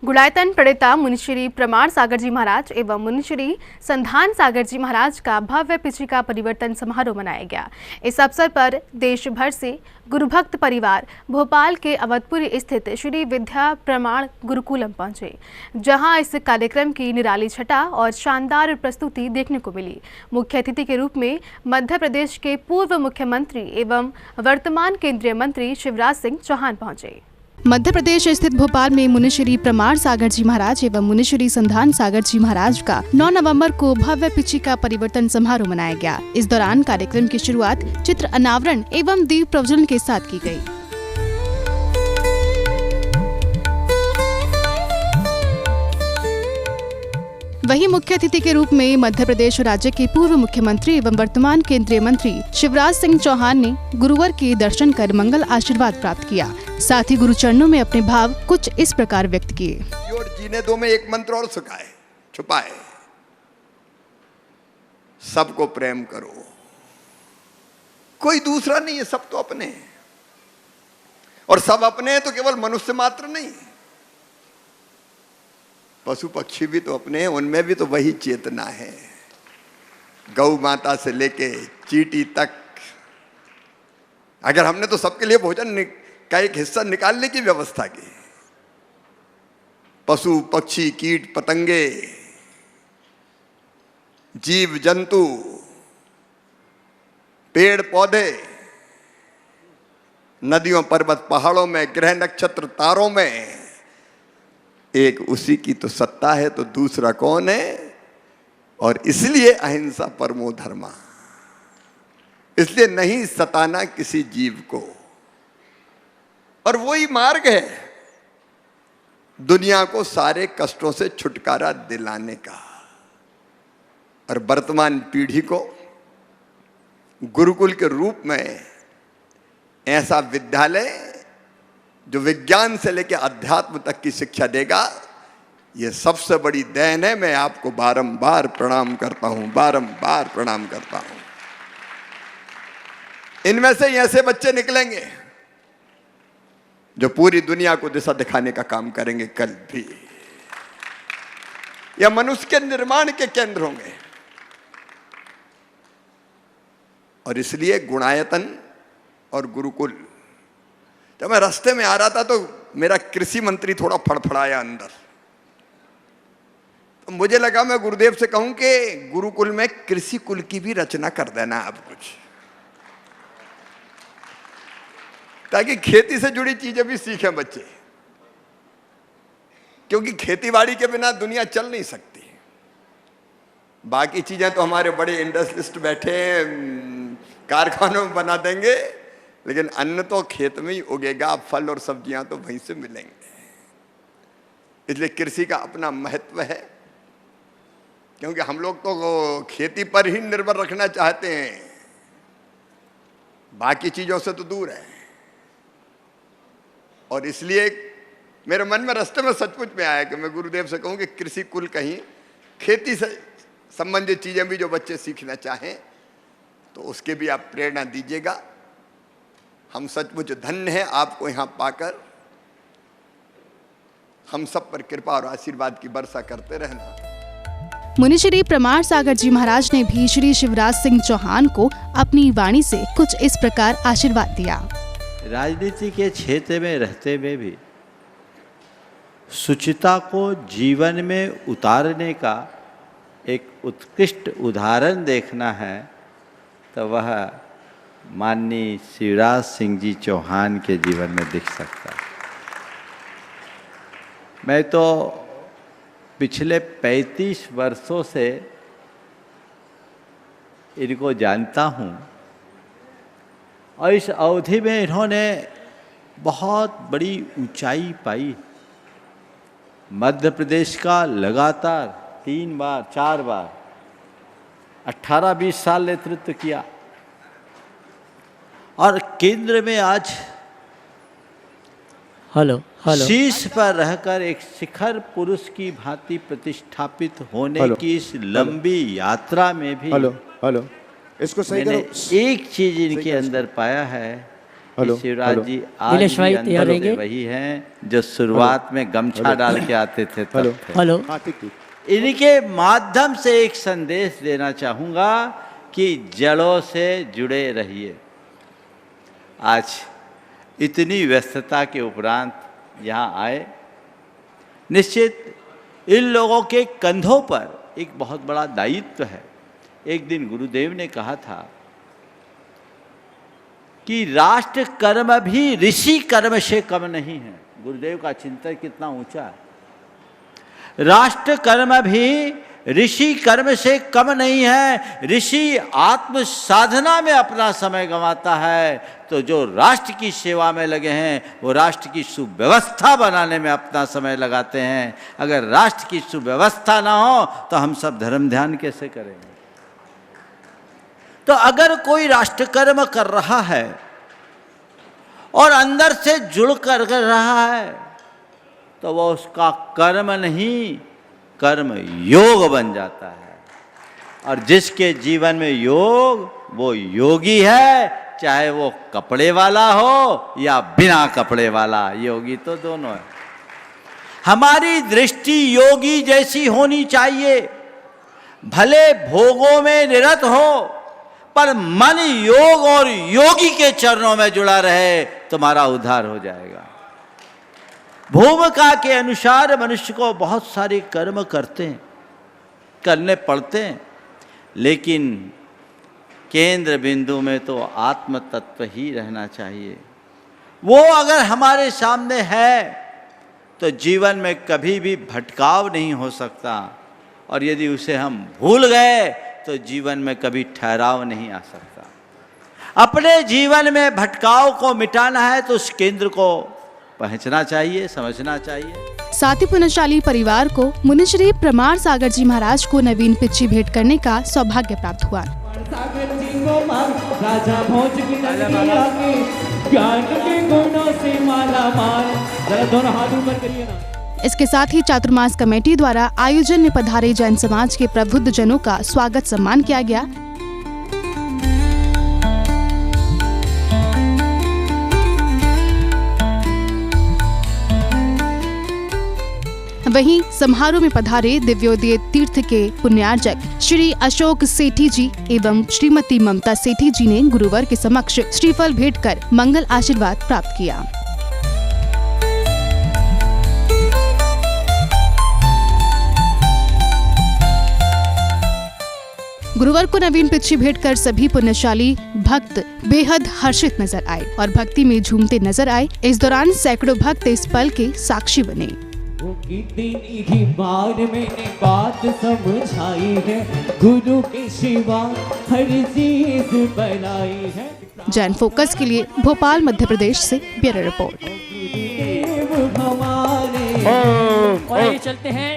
गुणायतन प्रणेता मुनिश्री प्रमाण सागर जी महाराज एवं मुनिश्री संधान सागर जी महाराज का भव्य पिछिका परिवर्तन समारोह मनाया गया। इस अवसर पर देश भर से गुरुभक्त परिवार भोपाल के अवधपुरी स्थित श्री विद्या प्रमाण गुरुकुलम पहुंचे, जहां इस कार्यक्रम की निराली छटा और शानदार प्रस्तुति देखने को मिली। मुख्य अतिथि के रूप में मध्य प्रदेश के पूर्व मुख्यमंत्री एवं वर्तमान केंद्रीय मंत्री शिवराज सिंह चौहान पहुंचे। मध्य प्रदेश स्थित भोपाल में मुनिश्री प्रमाण सागर जी महाराज एवं मुनिश्री संधान सागर जी महाराज का 9 नवंबर को भव्य पिछिका परिवर्तन समारोह मनाया गया। इस दौरान कार्यक्रम की शुरुआत चित्र अनावरण एवं दीप प्रज्वलन के साथ की गई। वहीं मुख्य अतिथि के रूप में मध्य प्रदेश राज्य के पूर्व मुख्यमंत्री एवं वर्तमान केंद्रीय मंत्री शिवराज सिंह चौहान ने गुरुवर के दर्शन कर मंगल आशीर्वाद प्राप्त किया। साथ ही गुरु चरणों में अपने भाव कुछ इस प्रकार व्यक्त किए। और जीने दो में एक मंत्र और छुपाए, सबको प्रेम करो, कोई दूसरा नहीं है, सब तो अपने हैं। और सब अपने हैं तो केवल मनुष्य मात्र नहीं, पशु पक्षी भी तो अपने हैं, उनमें भी तो वही चेतना है। गौ माता से लेके चींटी तक, अगर हमने तो सबके लिए भोजन का एक हिस्सा निकालने की व्यवस्था की, पशु पक्षी कीट पतंगे जीव जंतु पेड़ पौधे नदियों पर्वत पहाड़ों में ग्रह नक्षत्र तारों में, एक उसी की तो सत्ता है, तो दूसरा कौन है? और इसलिए अहिंसा परमो धर्मा, इसलिए नहीं सताना किसी जीव को। और वही मार्ग है दुनिया को सारे कष्टों से छुटकारा दिलाने का। और वर्तमान पीढ़ी को गुरुकुल के रूप में ऐसा विद्यालय जो विज्ञान से लेकर अध्यात्म तक की शिक्षा देगा, यह सबसे बड़ी देन है। मैं आपको बारंबार प्रणाम करता हूं, बारंबार प्रणाम करता हूं। इनमें से ऐसे बच्चे निकलेंगे जो पूरी दुनिया को दिशा दिखाने का काम करेंगे। कल भी यह मनुष्य के निर्माण के केंद्र होंगे। और इसलिए गुणायतन और गुरुकुल, जब मैं रास्ते में आ रहा था तो मेरा कृषि मंत्री थोड़ा फड़फड़ाया अंदर, तो मुझे लगा मैं गुरुदेव से कहूं कि गुरुकुल में कृषि कुल की भी रचना कर देना आप कुछ, ताकि खेती से जुड़ी चीजें भी सीखें बच्चे, क्योंकि खेतीबाड़ी के बिना दुनिया चल नहीं सकती। बाकी चीजें तो हमारे बड़े इंडस्ट्रियलिस्ट बैठे कारखानों में बना देंगे, लेकिन अन्न तो खेत में ही उगेगा, फल और सब्जियां तो वहीं से मिलेंगे। इसलिए कृषि का अपना महत्व है, क्योंकि हम लोग तो खेती पर ही निर्भर रखना चाहते हैं, बाकी चीजों से तो दूर है। और इसलिए मेरे मन में रास्ते में सचमुच में आया कि मैं गुरुदेव से कहूं कि कृषि कुल कहीं खेती से संबंधित चीजें भी जो बच्चे सीखना चाहें तो उसके भी आप प्रेरणा दीजिएगा। हम सचमुच धन्य हैं आपको यहां पाकर। हम सब पर कृपा और आशीर्वाद की वर्षा करते रहना। मुनिश्री प्रमाण सागर जी महाराज ने भी श्री शिवराज सिंह चौहान को अपनी वाणी से कुछ इस प्रकार आशीर्वाद दिया। राजनीति के क्षेत्र में रहते हुए भी शुचिता को जीवन में उतारने का एक उत्कृष्ट उदाहरण देखना है तो वह माननीय शिवराज सिंह जी चौहान के जीवन में दिख सकता है। मैं तो पिछले 35 वर्षों से इनको जानता हूँ और इस अवधि में इन्होंने बहुत बड़ी ऊंचाई पाई। मध्य प्रदेश का लगातार 3 बार 4 बार 18-20 साल नेतृत्व किया और केंद्र में आज शीर्ष पर रहकर एक शिखर पुरुष की भांति प्रतिष्ठापित होने की इस लंबी यात्रा में भी इसको सही मैंने करो। एक चीज इनके अंदर पाया है कि शिवराज जी आज नीलेश भी भाई अंदर तैयार से रहेंगे? वही हैं जो शुरुआत में गमछा डाल के आते थे तब थे। हेलो। इनके माध्यम से एक संदेश देना चाहूँगा कि जड़ों से जुड़े रहिए। आज इतनी व्यस्तता के उपरांत यहाँ आए, निश्चित इन लोगों के कंधों पर एक बहुत बड़ा दायित्व है। एक दिन गुरुदेव ने कहा था कि राष्ट्र कर्म भी ऋषि कर्म से कम नहीं है। गुरुदेव का चिंतन कितना ऊंचा है। राष्ट्र कर्म भी ऋषि कर्म से कम नहीं है। ऋषि आत्म साधना में अपना समय गंवाता है, तो जो राष्ट्र की सेवा में लगे हैं वो राष्ट्र की सुव्यवस्था बनाने में अपना समय लगाते हैं। अगर राष्ट्र की सुव्यवस्था ना हो तो हम सब धर्म ध्यान कैसे करेंगे? तो अगर कोई राष्ट्र कर्म कर रहा है और अंदर से जुड़ कर रहा है तो वह उसका कर्म नहीं, कर्म योग बन जाता है। और जिसके जीवन में योग, वो योगी है, चाहे वो कपड़े वाला हो या बिना कपड़े वाला। योगी तो दोनों है। हमारी दृष्टि योगी जैसी होनी चाहिए। भले भोगों में निरत हो, पर मन योग और योगी के चरणों में जुड़ा रहे, तुम्हारा उद्धार हो जाएगा। भूमिका के अनुसार मनुष्य को बहुत सारे कर्म करने पड़ते हैं, लेकिन केंद्र बिंदु में तो आत्म तत्व ही रहना चाहिए। वो अगर हमारे सामने है तो जीवन में कभी भी भटकाव नहीं हो सकता, और यदि उसे हम भूल गए तो जीवन में कभी ठहराव नहीं आ सकता। अपने जीवन में भटकाव को मिटाना है तो उस केंद्र को पहचानना चाहिए, समझना चाहिए। साथ ही पुण्यशाली परिवार को मुनिश्री प्रमाण सागर जी महाराज को नवीन पिच्ची भेंट करने का सौभाग्य प्राप्त हुआ। सागर जी को राजा भोज की नगरिया के ज्ञान के गुणों से माला माल। जरा दोनों हाथ ऊपर करिए ना। इसके साथ ही चातुर्मास कमेटी द्वारा आयोजन में पधारे जैन समाज के प्रबुद्ध जनों का स्वागत सम्मान किया गया। वहीं समारोह में पधारे दिव्योदय तीर्थ के पुण्यार्चक श्री अशोक सेठी जी एवं श्रीमती ममता सेठी जी ने गुरुवर के समक्ष श्रीफल भेंट कर मंगल आशीर्वाद प्राप्त किया। गुरुवार को नवीन पिच्ची भेंट कर सभी पुण्यशाली भक्त बेहद हर्षित नजर आए और भक्ति में झूमते नजर आए। इस दौरान सैकड़ों भक्त इस पल के साक्षी बने। वो कितनी ही बार मैंने बात समझाई है, गुरु के सिवा हर चीज बनाई है। जैन फोकस के लिए भोपाल मध्य प्रदेश से ब्यूरो रिपोर्ट। हमारे और ये चलते हैं